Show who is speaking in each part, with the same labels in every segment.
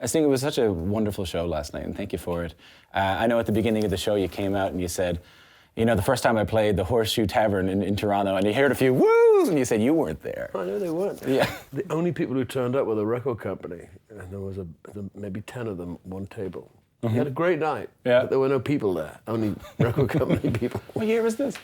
Speaker 1: I think it was such a wonderful show last night, and thank you for it. I know at the beginning of the show you came out and you said, you know, the first time I played the Horseshoe Tavern in Toronto, and you heard a few woos, and you said you weren't there.
Speaker 2: I know they weren't.
Speaker 1: Yeah.
Speaker 2: The only people who turned up were the record company, and there was maybe 10 of them at one table. We had a great night, but there were no people there, only record company people.
Speaker 1: What year was this?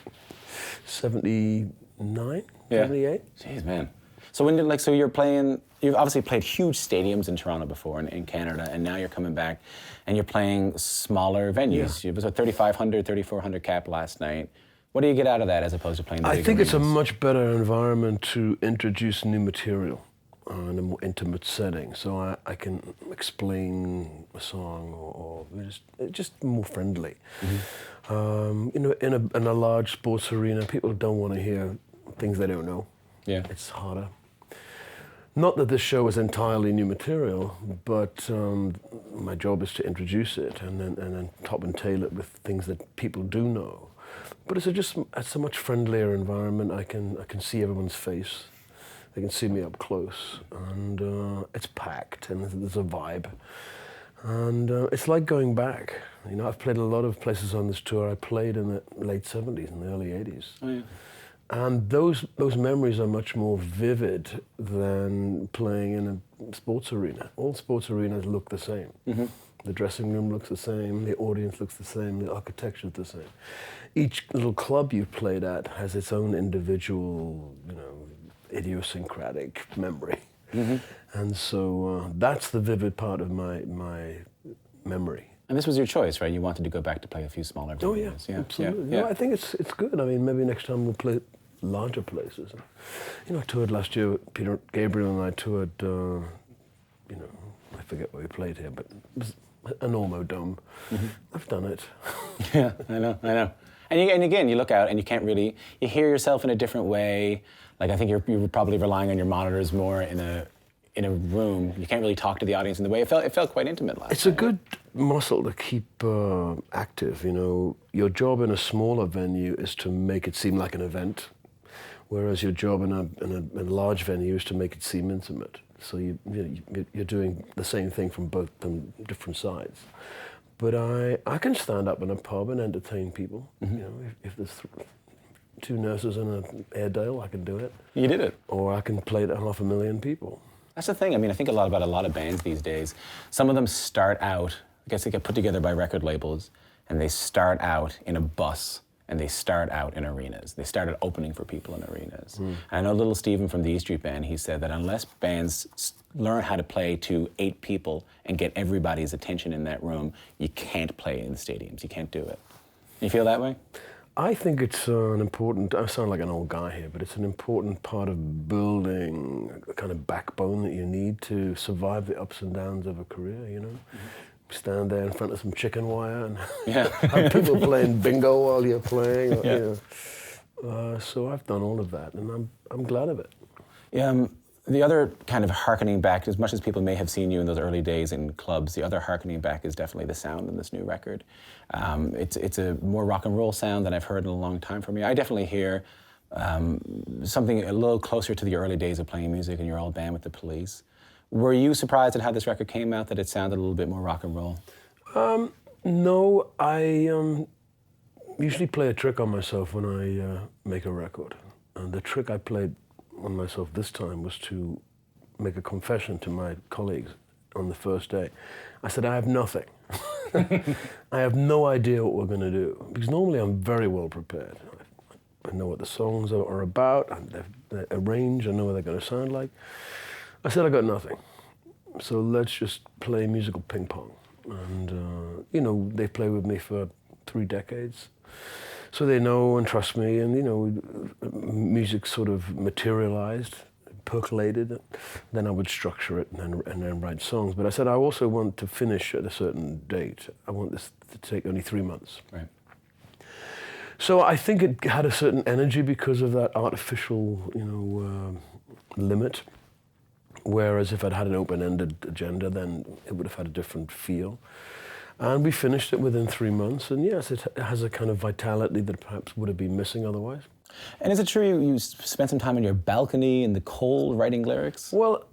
Speaker 2: 79, 78.
Speaker 1: Jeez, man. So when did, so you're playing, you've obviously played huge stadiums in Toronto before, in Canada, and now you're coming back and you're playing smaller venues. Yeah. It was a 3,500, 3,400 cap last night. What do you get out of that as opposed to playing the big
Speaker 2: I think
Speaker 1: arenas?
Speaker 2: it's a much better environment to introduce new material in a more intimate setting. So I can explain a song or just more friendly. Mm-hmm. You know, in a large sports arena, people don't want to hear things they don't know.
Speaker 1: Yeah.
Speaker 2: It's harder. Not that this show is entirely new material, but my job is to introduce it and then top and tail it with things that people do know. But it's a much friendlier environment. I can see everyone's face. They can see me up close, and it's packed, and there's a vibe. And it's like going back. You know, I've played a lot of places on this tour. I played in the late 70s and the early 80s. Oh, yeah. And those memories are much more vivid than playing in a sports arena. All sports arenas look the same. Mm-hmm. The dressing room looks the same, the audience looks the same, the architecture is the same. Each little club you've played at has its own individual, you know, idiosyncratic memory. Mm-hmm. And so that's the vivid part of my memory.
Speaker 1: And this was your choice, right? You wanted to go back to play a few smaller venues.
Speaker 2: Oh yeah, absolutely. Yeah. No, I think it's good. I mean, maybe next time we'll play larger places. You know, I toured last year. Peter Gabriel and I toured. You know, I forget where we played here, but it was an Ormo Dome. Mm-hmm. I've done it.
Speaker 1: Yeah, I know. And again, you look out and you can't really. You hear yourself in a different way. Like I think you're probably relying on your monitors more in a room. You can't really talk to the audience in the way it felt quite intimate last night.
Speaker 2: It's a good muscle to keep active. You know, your job in a smaller venue is to make it seem like an event, whereas your job in a large venue is to make it seem intimate. So you're doing the same thing from both different sides. But I can stand up in a pub and entertain people. Mm-hmm. You know, if there's two nurses and an Airedale, I can do it.
Speaker 1: You did it.
Speaker 2: Or I can play to 500,000 people.
Speaker 1: That's the thing. I mean, I think about a lot of bands these days. Some of them start out, I guess they get put together by record labels, and they start out in a bus, and they start out in arenas. They started opening for people in arenas. Mm. And I know Little Steven from the E Street Band, he said that unless bands learn how to play to 8 people and get everybody's attention in that room, you can't play in the stadiums. You can't do it. You feel that way?
Speaker 2: I think it's an important, I sound like an old guy here, but it's an important part of building a kind of backbone that you need to survive the ups and downs of a career, you know? Mm-hmm. Stand there in front of some chicken wire and have people playing bingo while you're playing. Or, you know. So I've done all of that, and I'm glad of it.
Speaker 1: The other kind of hearkening back, as much as people may have seen you in those early days in clubs, the other hearkening back is definitely the sound in this new record. It's a more rock and roll sound than I've heard in a long time from you. I definitely hear something a little closer to the early days of playing music in your old band with the Police. Were you surprised at how this record came out, that it sounded a little bit more rock and roll?
Speaker 2: No, I usually play a trick on myself when I make a record. And the trick I played on myself this time was to make a confession to my colleagues on the first day. I said, I have nothing. I have no idea what we're going to do. Because normally I'm very well prepared. I know what the songs are about, they're arranged, I know what they're going to sound like. I said, I got nothing. So let's just play musical ping pong. And, you know, they played with me for 3 decades. So they know and trust me, and, you know, music sort of materialized, percolated. Then I would structure it and then write songs. But I said, I also want to finish at a certain date. I want this to take only 3 months. Right. So I think it had a certain energy because of that artificial, you know, limit. Whereas if I'd had an open-ended agenda, then it would have had a different feel. And we finished it within 3 months, and yes, it has a kind of vitality that perhaps would have been missing otherwise.
Speaker 1: And is it true you spent some time on your balcony in the cold writing lyrics?
Speaker 2: Well,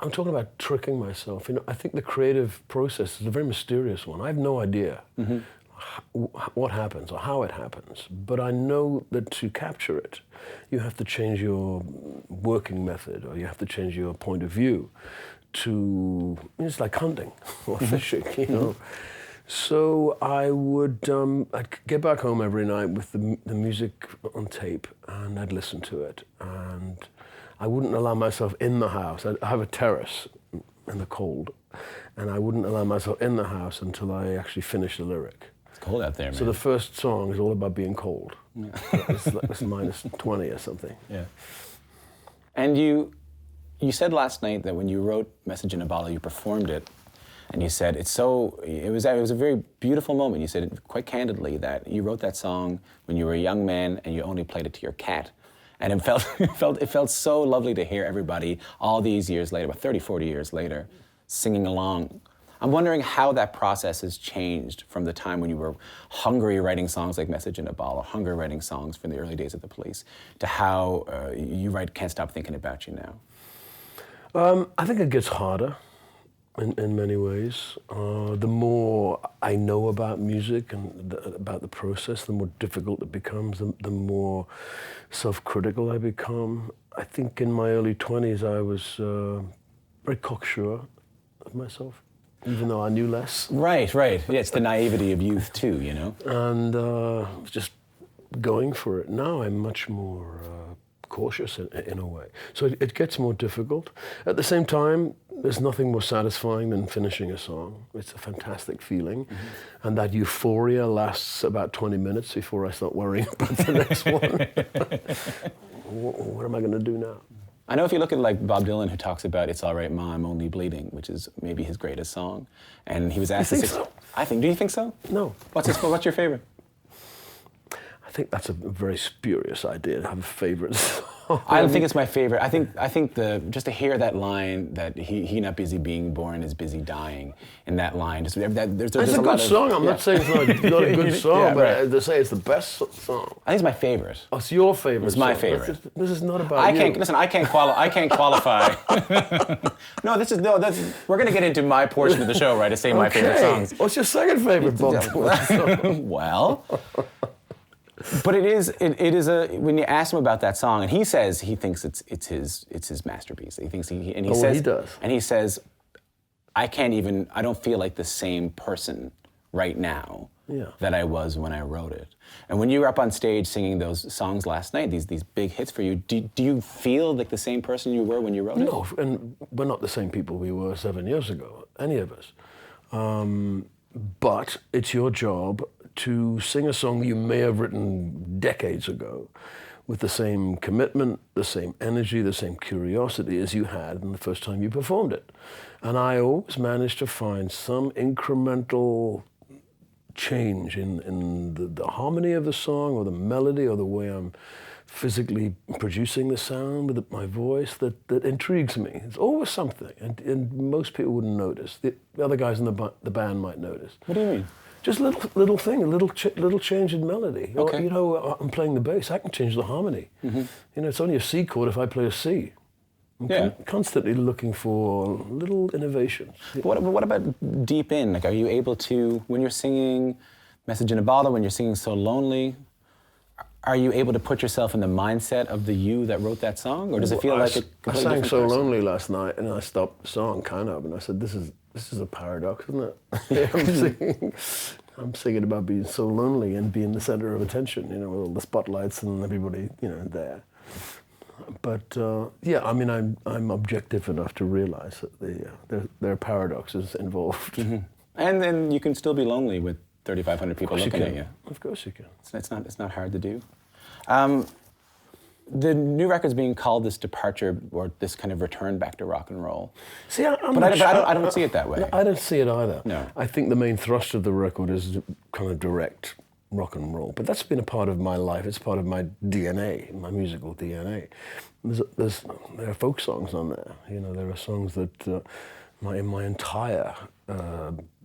Speaker 2: I'm talking about tricking myself. You know, I think the creative process is a very mysterious one. I have no idea what happens or how it happens, but I know that to capture it, you have to change your working method, or you have to change your point of view. It's like hunting or fishing, you know. So I would I'd get back home every night with the music on tape, and I'd listen to it, and I wouldn't allow myself in the house. I have a terrace in the cold, and I wouldn't allow myself in the house until I actually finished the lyric.
Speaker 1: It's cold out there, man.
Speaker 2: So the first song is all about being cold. Yeah. It's minus 20 or something.
Speaker 1: Yeah. And you said last night that when you wrote Message in a Bottle, you performed it, and you said it was a very beautiful moment. You said it quite candidly that you wrote that song when you were a young man and you only played it to your cat. And it felt so lovely to hear everybody all these years later, about 30, 40 years later, singing along. I'm wondering how that process has changed from the time when you were hungry writing songs like Message in a Bottle, hungry writing songs from the early days of the Police, to how you write Can't Stop Thinking About You now.
Speaker 2: I think it gets harder in many ways. The more I know about music and about the process, the more difficult it becomes, the more self-critical I become. I think in my early 20s I was very cocksure of myself, even though I knew less.
Speaker 1: Right. Yeah, it's the naivety of youth too, you know?
Speaker 2: And just going for it. Now I'm much more cautious in a way. So it gets more difficult. At the same time, there's nothing more satisfying than finishing a song. It's a fantastic feeling. And that euphoria lasts about 20 minutes before I start worrying about the next one. What am I going to do now?
Speaker 1: I know if you look at like Bob Dylan, who talks about "It's All Right, Ma, I'm Only Bleeding," which is maybe his greatest song, and he was asked.
Speaker 2: You think so?
Speaker 1: I think. Do you think so?
Speaker 2: No.
Speaker 1: What's your favorite?
Speaker 2: I think that's a very spurious idea to have a favorite song.
Speaker 1: I don't think it's my favorite. I think just to hear that line that he not busy being born is busy dying, in that line. There's
Speaker 2: it's a good song. I'm not saying it's not a good song,
Speaker 1: Yeah,
Speaker 2: but
Speaker 1: right.
Speaker 2: they say it's the best song.
Speaker 1: I think it's my favorite.
Speaker 2: Oh, it's your favorite.
Speaker 1: It's my
Speaker 2: song.
Speaker 1: favorite.
Speaker 2: This is not about
Speaker 1: I
Speaker 2: you.
Speaker 1: can't listen. I can't qualify. We're going to get into my portion of the show, right? To say my favorite songs.
Speaker 2: What's your second favorite Bob Dylan song?
Speaker 1: Well, but it is when you ask him about that song, and he says he thinks it's his masterpiece. He thinks he says
Speaker 2: he does.
Speaker 1: And he says, I don't feel like the same person right now that I was when I wrote it. And when you were up on stage singing those songs last night, these big hits for you, do you feel like the same person you were when you wrote it?
Speaker 2: No, and we're not the same people we were 7 years ago, any of us. But it's your job to sing a song you may have written decades ago with the same commitment, the same energy, the same curiosity as you had in the first time you performed it. And I always managed to find some incremental change in the harmony of the song, or the melody, or the way I'm physically producing the sound with my voice that intrigues me. It's always something, and most people wouldn't notice. The other guys in the band might notice.
Speaker 1: What do you mean?
Speaker 2: Just little thing, a little change in melody.
Speaker 1: Okay.
Speaker 2: Or, you know, I'm playing the bass, I can change the harmony. You know, it's only a C chord if I play a C. I'm constantly looking for little innovations.
Speaker 1: But what about deep in? Like, are you able to, when you're singing Message in a Bottle, when you're singing So Lonely, are you able to put yourself in the mindset of the you that wrote that song? Or does it feel like a completely
Speaker 2: I sang
Speaker 1: different
Speaker 2: So
Speaker 1: person?
Speaker 2: Lonely last night, and I stopped the song, kind of, and I said, this is a paradox, isn't it? I'm singing about being so lonely and being the center of attention, you know, with all the spotlights and everybody, you know, there. But I mean, I'm objective enough to realize that there are paradoxes involved.
Speaker 1: And then you can still be lonely with 3,500 people looking at you.
Speaker 2: Of course you can.
Speaker 1: It's not hard to do. The new record's being called this departure, or this kind of return back to rock and roll.
Speaker 2: See,
Speaker 1: I don't see it that way.
Speaker 2: I don't see it either.
Speaker 1: No.
Speaker 2: I think the main thrust of the record is kind of direct rock and roll, but that's been a part of my life. It's part of my DNA, my musical DNA. There are folk songs on there. You know, there are songs that my entire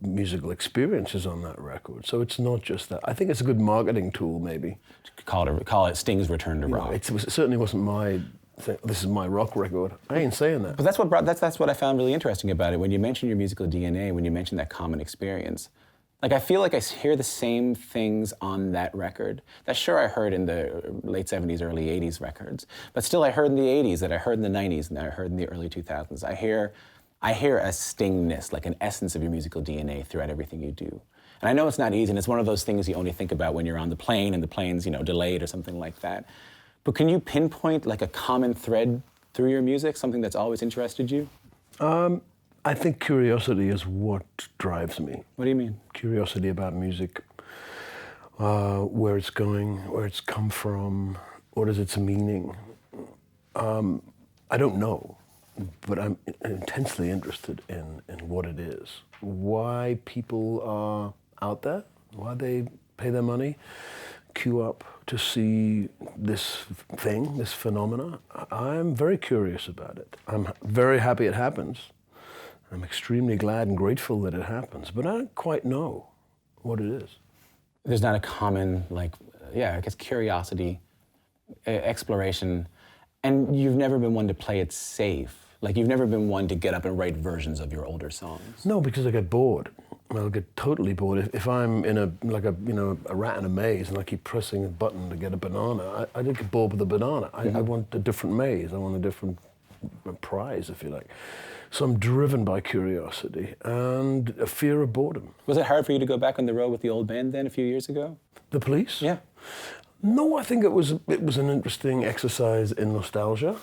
Speaker 2: musical experience is on that record. So it's not just that. I think it's a good marketing tool, maybe.
Speaker 1: Call it Sting's return to rock.
Speaker 2: It certainly wasn't my say, this is my rock record. I ain't saying that.
Speaker 1: But that's what I found really interesting about it. When you mention your musical DNA, when you mention that common experience, like I feel like I hear the same things on that record that sure I heard in the late 70s, early 80s records, but still I heard in the 80s, that I heard in the 90s, and that I heard in the early 2000s. I hear a stingness, like an essence of your musical DNA throughout everything you do. And I know it's not easy, and it's one of those things you only think about when you're on the plane and the plane's, delayed or something like that. But can you pinpoint like a common thread through your music, something that's always interested you?
Speaker 2: I think curiosity is what drives me.
Speaker 1: What do you mean?
Speaker 2: Curiosity about music, where it's going, where it's come from, what is its meaning. I don't know, but I'm intensely interested in what it is, why people are out there, why they pay their money, queue up to see this thing, this phenomena. I'm very curious about it. I'm very happy it happens. I'm extremely glad and grateful that it happens, but I don't quite know what it is.
Speaker 1: There's not a common, I guess curiosity, exploration, and you've never been one to play it safe. Like you've never been one to get up and write versions of your older songs.
Speaker 2: No, because I get bored. I'll get totally bored. If I'm in a rat in a maze and I keep pressing a button to get a banana, I don't get bored with the banana. I want a different maze. I want a different prize, if you like. So I'm driven by curiosity and a fear of boredom.
Speaker 1: Was it hard for you to go back on the road with the old band then a few years ago?
Speaker 2: The Police?
Speaker 1: Yeah.
Speaker 2: No, I think it was an interesting exercise in nostalgia.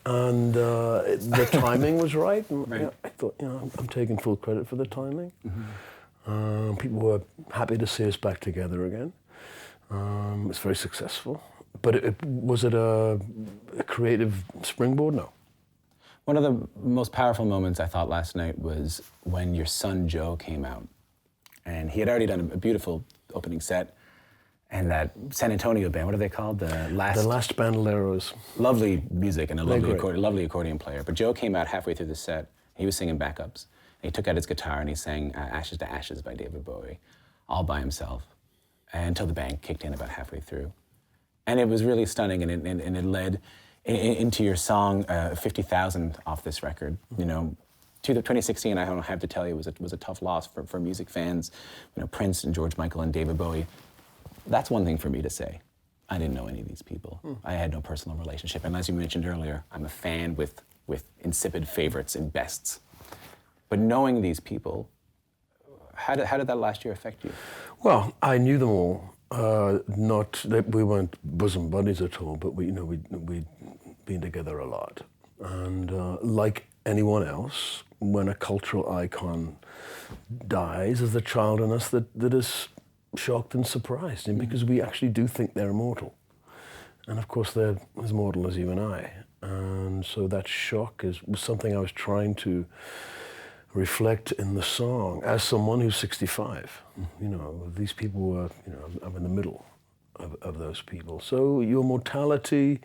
Speaker 2: And the timing was right. And,
Speaker 1: right.
Speaker 2: I thought, I'm taking full credit for the timing. Mm-hmm. People were happy to see us back together again. It's very successful. But was it a creative springboard? No.
Speaker 1: One of the most powerful moments I thought last night was when your son Joe came out. And he had already done a beautiful opening set. And that San Antonio band, what are they called? The Last
Speaker 2: Bandoleros.
Speaker 1: Lovely music and a lovely accordion player. But Joe came out halfway through the set. He was singing backups. And he took out his guitar and he sang Ashes to Ashes by David Bowie, all by himself, until the band kicked in about halfway through. And it was really stunning, and it led into your song 50,000 off this record. To the 2016, I don't have to tell you, was a tough loss for music fans. Prince and George Michael and David Bowie. That's one thing for me to say. I didn't know any of these people. I had no personal relationship. And as you mentioned earlier, I'm a fan with insipid favorites and bests. But knowing these people, how did that last year affect you?
Speaker 2: Well, I knew them all. Not that we weren't bosom buddies at all, but we'd been together a lot. And like anyone else, when a cultural icon dies, there's a child in us that is shocked and surprised, and because we actually do think they're immortal. And of course they're as mortal as you and I. And so that shock was something I was trying to reflect in the song as someone who's 65. These people were, I'm in the middle of those people. So your mortality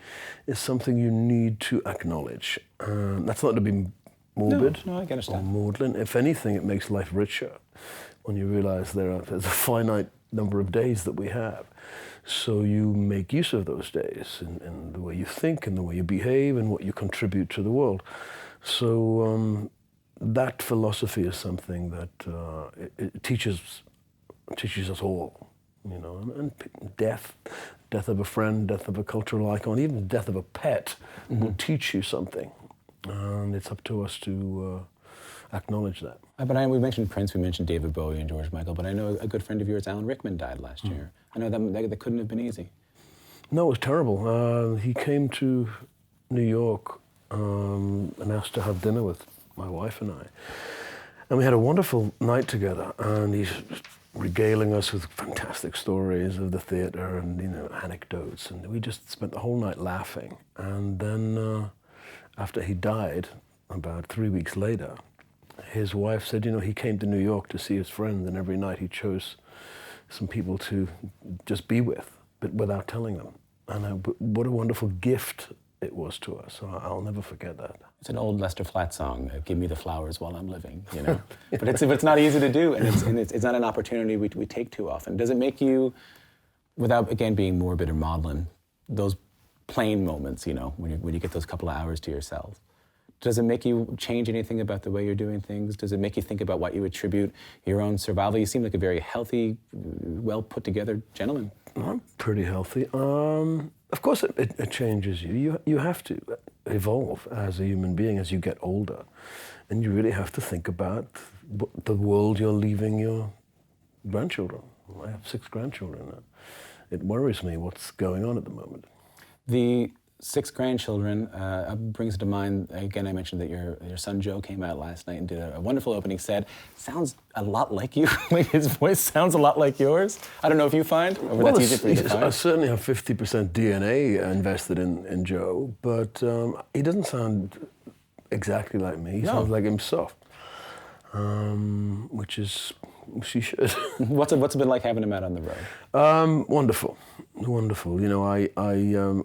Speaker 2: is something you need to acknowledge. That's not to be morbid
Speaker 1: no, I can understand.
Speaker 2: Or maudlin. If anything, it makes life richer when you realize there's a finite number of days that we have. So you make use of those days in the way you think and the way you behave and what you contribute to the world. So that philosophy is something that it teaches us all, and death of a friend, death of a cultural icon, even death of a pet will teach you something. And it's up to us to acknowledge that.
Speaker 1: But we mentioned Prince, we mentioned David Bowie and George Michael, but I know a good friend of yours, Alan Rickman, died last year. I know that couldn't have been easy.
Speaker 2: No, it was terrible. He came to New York and asked to have dinner with my wife and I. And we had a wonderful night together, and he's regaling us with fantastic stories of the theater and anecdotes, and we just spent the whole night laughing. And then after he died, about 3 weeks later, his wife said, he came to New York to see his friends, and every night he chose some people to just be with, but without telling them. And what a wonderful gift it was to us. So I'll never forget that.
Speaker 1: It's an old Lester Flatt song, "Give Me the Flowers While I'm Living," But it's not easy to do, and it's not an opportunity we take too often. Does it make you, without again being morbid or maudlin, those playing moments, when you get those couple of hours to yourself. Does it make you change anything about the way you're doing things? Does it make you think about what you attribute your own survival? You seem like a very healthy, well put together gentleman.
Speaker 2: I'm pretty healthy. Of course, it changes you. You have to evolve as a human being as you get older, and you really have to think about the world you're leaving your grandchildren. I have 6 grandchildren now. It worries me what's going on at the moment.
Speaker 1: The 6 grandchildren brings to mind, again, I mentioned that your son Joe came out last night and did a wonderful opening set. Sounds a lot like you. Like his voice sounds a lot like yours. I don't know if you find, or that's easy for you to find.
Speaker 2: I certainly have 50% DNA invested in Joe, but he doesn't sound exactly like me. He sounds like himself, which he should.
Speaker 1: What's it been like having him out on the road?
Speaker 2: Wonderful. I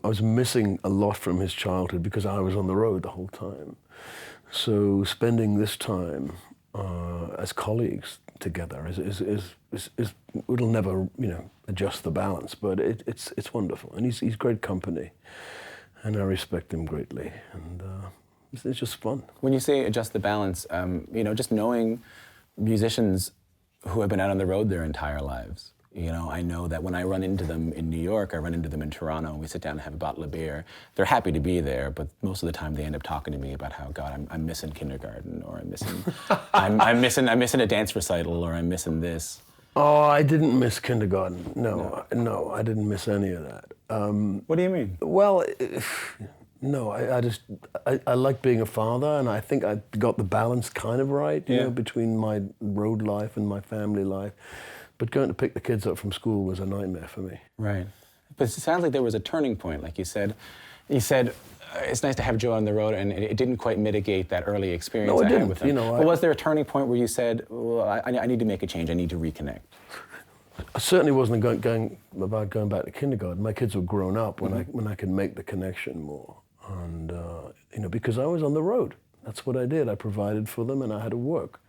Speaker 2: was missing a lot from his childhood because I was on the road the whole time. So spending this time as colleagues together it'll never adjust the balance, but it's wonderful, and he's great company, and I respect him greatly, and it's just fun.
Speaker 1: When you say adjust the balance, just knowing musicians who have been out on the road their entire lives. I know that when I run into them in New York, I run into them in Toronto, and we sit down and have a bottle of beer. They're happy to be there, but most of the time they end up talking to me about how, God, I'm missing kindergarten, or I'm missing, I'm missing a dance recital, or I'm missing this.
Speaker 2: Oh, I didn't miss kindergarten. No, I didn't miss any of that.
Speaker 1: What do you mean?
Speaker 2: Well, no, I like being a father, and I think I got the balance kind of right, between my road life and my family life. But going to pick the kids up from school was a nightmare for me.
Speaker 1: Right. But it sounds like there was a turning point, like you said. You said, it's nice to have Joe on the road, and it didn't quite mitigate that early experience I had with him. But was there a turning point where you said, well, I need to make a change, I need to reconnect?
Speaker 2: I certainly wasn't going back to kindergarten. My kids were grown up when I could make the connection more. And, because I was on the road. That's what I did. I provided for them, and I had to work.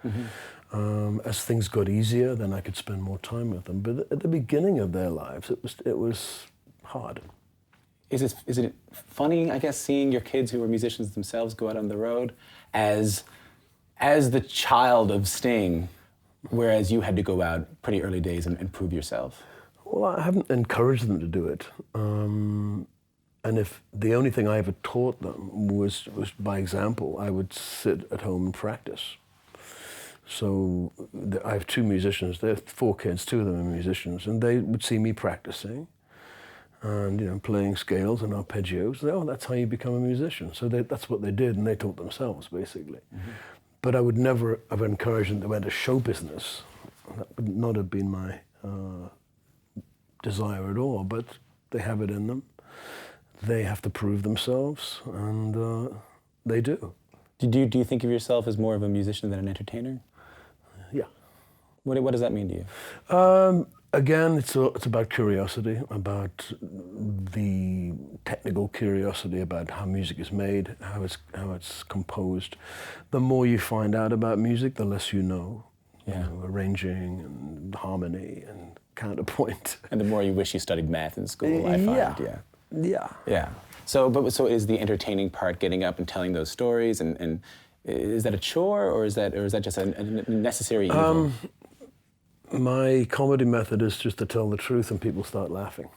Speaker 2: As things got easier, then I could spend more time with them. But at the beginning of their lives, it was hard.
Speaker 1: Is it funny, I guess, seeing your kids who are musicians themselves go out on the road as the child of Sting, whereas you had to go out pretty early days and prove yourself?
Speaker 2: Well, I haven't encouraged them to do it. And if the only thing I ever taught them was by example, I would sit at home and practice. So I have 2 musicians. There are 4 kids, 2 of them are musicians, and they would see me practicing and playing scales and arpeggios. That's how you become a musician. So that's what they did, and they taught themselves basically. But I would never have encouraged them to enter show business. That would not have been my desire at all. But they have it in them. They have to prove themselves, and they do.
Speaker 1: Do you think of yourself as more of a musician than an entertainer?
Speaker 2: Yeah.
Speaker 1: What does that mean to you?
Speaker 2: Again, it's about curiosity, about the technical curiosity about how music is made, how it's composed. The more you find out about music, the less you know. Arranging and harmony and counterpoint.
Speaker 1: And the more you wish you studied math in school, I find. Yeah. So is the entertaining part getting up and telling those stories, and is that a chore, or is that just a necessary evil?
Speaker 2: My comedy method is just to tell the truth, and people start laughing.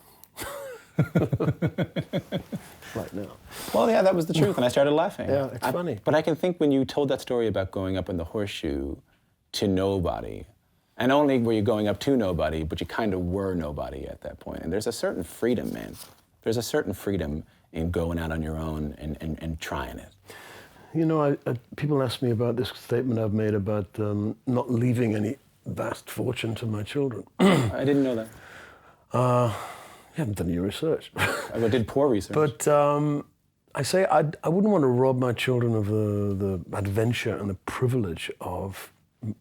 Speaker 2: Right now.
Speaker 1: Well, yeah, that was the truth, and I started laughing.
Speaker 2: Yeah, it's funny.
Speaker 1: But I can think when you told that story about going up in the horseshoe to nobody, and only were you going up to nobody, but you kind of were nobody at that point. And there's a certain freedom, man. There's a certain freedom in going out on your own and trying it.
Speaker 2: People ask me about this statement I've made about not leaving any vast fortune to my children.
Speaker 1: I didn't know that.
Speaker 2: You haven't done your research.
Speaker 1: I did poor research.
Speaker 2: But I say I wouldn't want to rob my children of the adventure and the privilege of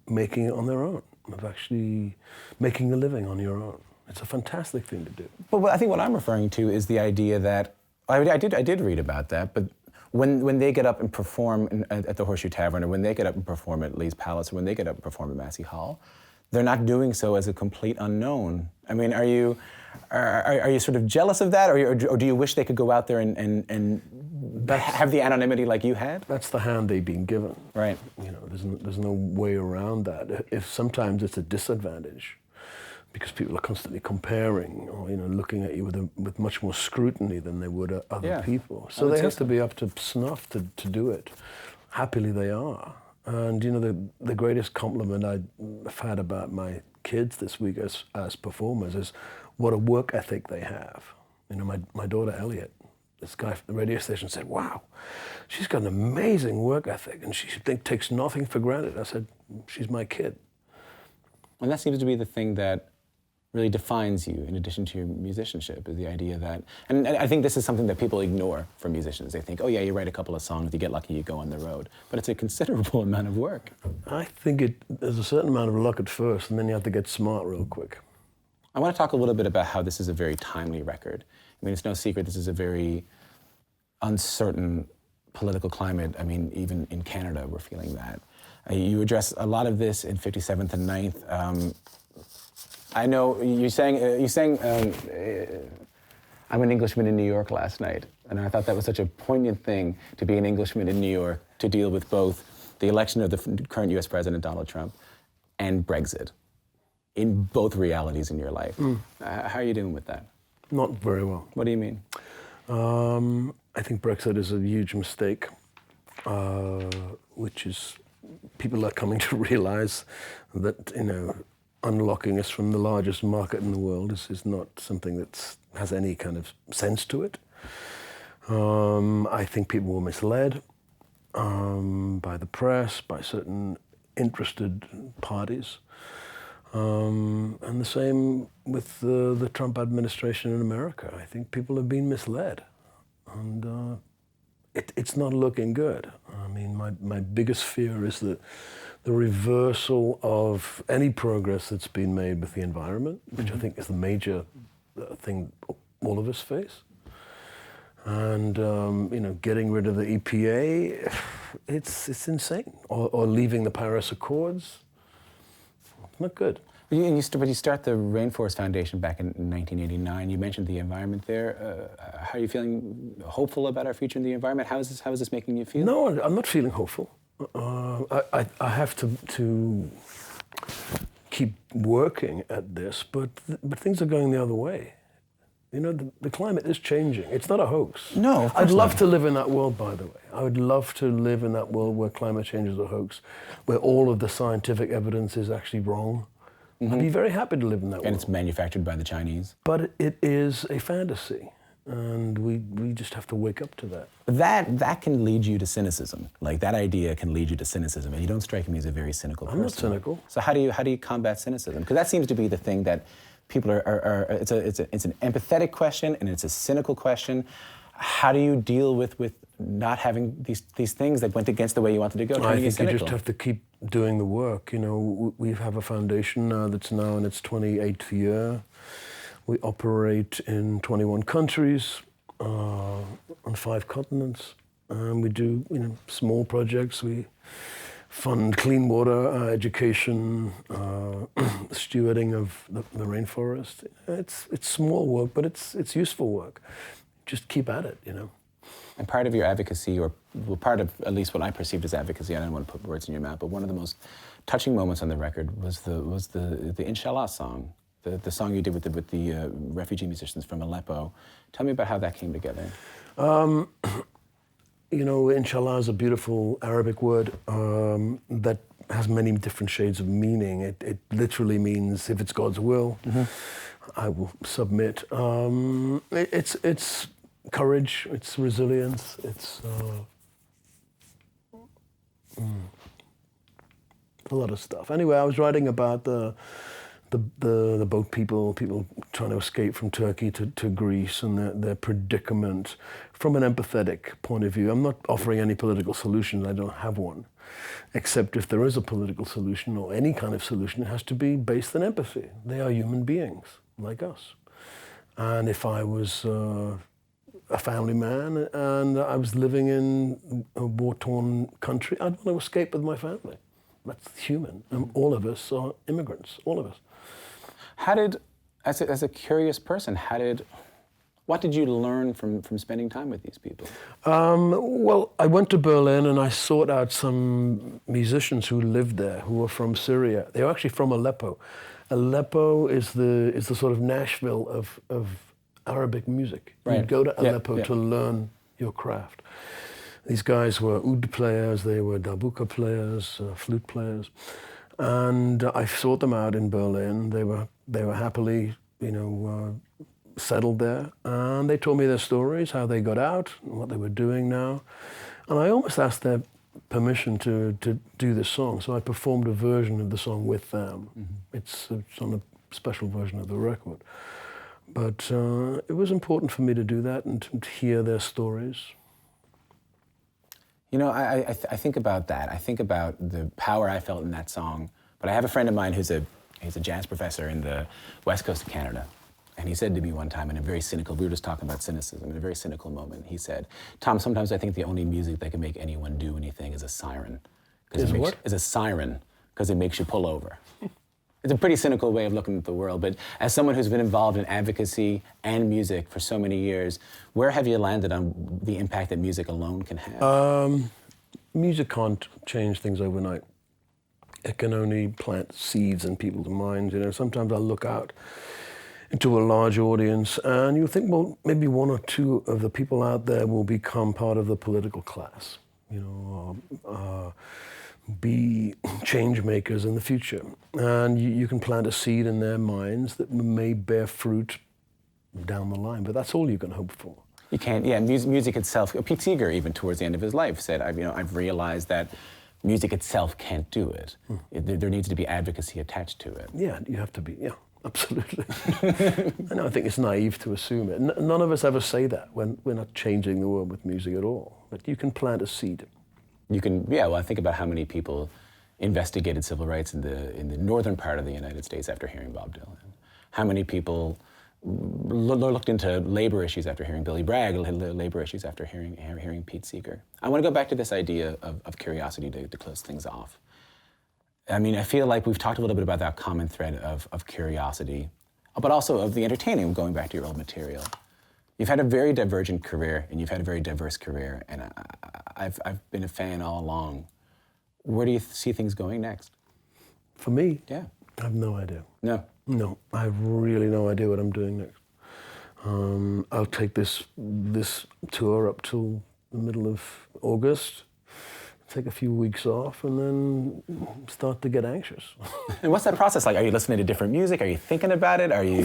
Speaker 2: making it on their own, of actually making a living on your own. It's a fantastic thing to do.
Speaker 1: But I think what I'm referring to is the idea that, I did read about that, but when they get up and perform at the Horseshoe Tavern, or when they get up and perform at Lee's Palace, or when they get up and perform at Massey Hall, they're not doing so as a complete unknown. I mean, are you sort of jealous of that, or do you wish they could go out there and have the anonymity like you had?
Speaker 2: That's the hand they've been given.
Speaker 1: Right.
Speaker 2: You know, there's no way around that. If sometimes it's a disadvantage, because people are constantly comparing, or looking at you with much more scrutiny than they would other people. So they have to be up to snuff to do it. Happily, they are. And the greatest compliment I've had about my kids this week as performers is what a work ethic they have. My daughter Elliot, this guy from the radio station said, "Wow, she's got an amazing work ethic, and she takes nothing for granted." I said, "She's my kid."
Speaker 1: And that seems to be the thing that really defines you, in addition to your musicianship, is the idea that, and I think this is something that people ignore from musicians. They think, oh yeah, you write a couple of songs, you get lucky, you go on the road. But it's a considerable amount of work.
Speaker 2: I think there's a certain amount of luck at first, and then you have to get smart real quick.
Speaker 1: I want to talk a little bit about how this is a very timely record. I mean, it's no secret this is a very uncertain political climate. I mean, even in Canada, we're feeling that. You address a lot of this in 57th and 9th. I know you sang I'm an Englishman in New York last night, and I thought that was such a poignant thing to be an Englishman in New York, to deal with both the election of the current US President, Donald Trump, and Brexit, in both realities in your life. How are you doing with that?
Speaker 2: Not very well.
Speaker 1: What do you mean?
Speaker 2: I think Brexit is a huge mistake, which is people are coming to realize that, unlocking us from the largest market in the world is not something that has any kind of sense to it. I think people were misled by the press, by certain interested parties. And the same with the Trump administration in America. I think people have been misled. And it's not looking good. I mean, my biggest fear is that the reversal of any progress that's been made with the environment, which I think is the major thing all of us face. And, getting rid of the EPA, it's insane. Or leaving the Paris Accords, not good.
Speaker 1: But you start the Rainforest Foundation back in 1989. You mentioned the environment there. How are you feeling? Hopeful about our future in the environment? How is this making you feel?
Speaker 2: No, I'm not feeling hopeful. I have to keep working at this, but things are going the other way. The climate is changing. It's not a hoax.
Speaker 1: No, of course
Speaker 2: I'd love
Speaker 1: not.
Speaker 2: to live in that world, by the way. I would love to live in that world where climate change is a hoax, where all of the scientific evidence is actually wrong. I'd be very happy to live in that world.
Speaker 1: And it's manufactured by the Chinese.
Speaker 2: But it is a fantasy, and we just have to wake up to that.
Speaker 1: That can lead you to cynicism. Like, that idea can lead you to cynicism, and you don't strike me as a very cynical person.
Speaker 2: I'm not cynical.
Speaker 1: So how do you combat cynicism? Because that seems to be the thing that people are it's an empathetic question, and it's a cynical question. How do you deal with not having these things that went against the way you wanted to go?
Speaker 2: I think you just have to keep doing the work. We have a foundation that's now in its 28th year. We operate in 21 countries, on 5 continents. We do, small projects. We fund clean water, education, stewarding of the rainforest. It's small work, but it's useful work. Just keep at it,
Speaker 1: And part of your advocacy, or part of at least what I perceived as advocacy, I don't want to put words in your mouth, but one of the most touching moments on the record was the Inshaallah song, the song you did with the refugee musicians from Aleppo. Tell me about how that came together.
Speaker 2: Inshaallah is a beautiful Arabic word that has many different shades of meaning. It literally means, if it's God's will, I will submit. It's courage, it's resilience, it's a lot of stuff. Anyway, I was writing about the boat people trying to escape from Turkey to Greece, and their predicament from an empathetic point of view. I'm not offering any political solution. I don't have one. Except if there is a political solution, or any kind of solution, it has to be based on empathy. They are human beings like us. And if I was a family man and I was living in a war-torn country, I'd want to escape with my family. that's human. And all of us are immigrants, all of us.
Speaker 1: How did, as a curious person, what did you learn from spending time with these people?
Speaker 2: Well, I went to Berlin and I sought out some musicians who lived there, who were from Syria. They were actually from Aleppo. Aleppo is the sort of Nashville of Arabic music.
Speaker 1: Right.
Speaker 2: You'd go to Aleppo
Speaker 1: Yeah.
Speaker 2: to learn your craft. These guys were oud players, they were darbuka players, flute players, and I sought them out in Berlin. They were happily, settled there, and they told me their stories, how they got out, and what they were doing now. And I almost asked their permission to do this song, so I performed a version of the song with them. Mm-hmm. It's on a special version of the record. But it was important for me to do that and to hear their stories.
Speaker 1: I think about that. I think about the power I felt in that song. But I have a friend of mine who's a jazz professor in the west coast of Canada. And he said to me one time in a very cynical, we were just talking about cynicism, in a very cynical moment, he said, Tom, sometimes I think the only music that can make anyone do anything is a siren. Is a siren, because it makes you pull over. It's a pretty cynical way of looking at the world, but as someone who's been involved in advocacy and music for so many years, where have you landed on the impact that music alone can have?
Speaker 2: Music can't change things overnight. It can only plant seeds in people's minds. Sometimes I look out into a large audience and you think, well, maybe one or two of the people out there will become part of the political class, be change makers in the future. And you can plant a seed in their minds that may bear fruit down the line, but that's all you can hope for.
Speaker 1: You can't, yeah, music itself, Pete Seeger even towards the end of his life said, I've realized that music itself can't do it. There needs to be advocacy attached to it.
Speaker 2: Yeah, you have to be, yeah, absolutely. I think it's naive to assume it. None of us ever say that when we're not changing the world with music at all, but you can plant a seed.
Speaker 1: You can, yeah, well, I think about how many people investigated civil rights in the northern part of the United States after hearing Bob Dylan. How many people looked into labor issues after hearing Billy Bragg, labor issues after hearing Pete Seeger. I want to go back to this idea of curiosity to close things off. I mean, I feel like we've talked a little bit about that common thread of curiosity, but also of the entertaining, going back to your old material. You've had a very divergent career, and you've had a very diverse career, and I've been a fan all along. Where do you see things going next?
Speaker 2: For me?
Speaker 1: Yeah.
Speaker 2: I have no idea.
Speaker 1: No?
Speaker 2: No, I have really no idea what I'm doing next. I'll take this tour up till the middle of August, take a few weeks off, and then start to get anxious.
Speaker 1: And what's that process like? Are you listening to different music? Are you thinking about it? Are you...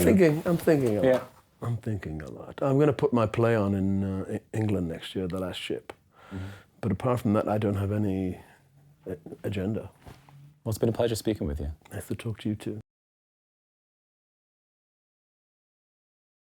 Speaker 2: I'm thinking a lot.
Speaker 1: Yeah.
Speaker 2: I'm thinking a lot. I'm going to put my play on in England next year, The Last Ship. Mm-hmm. But apart from that, I don't have any agenda.
Speaker 1: Well, it's been a pleasure speaking with you.
Speaker 2: Nice to talk to you too.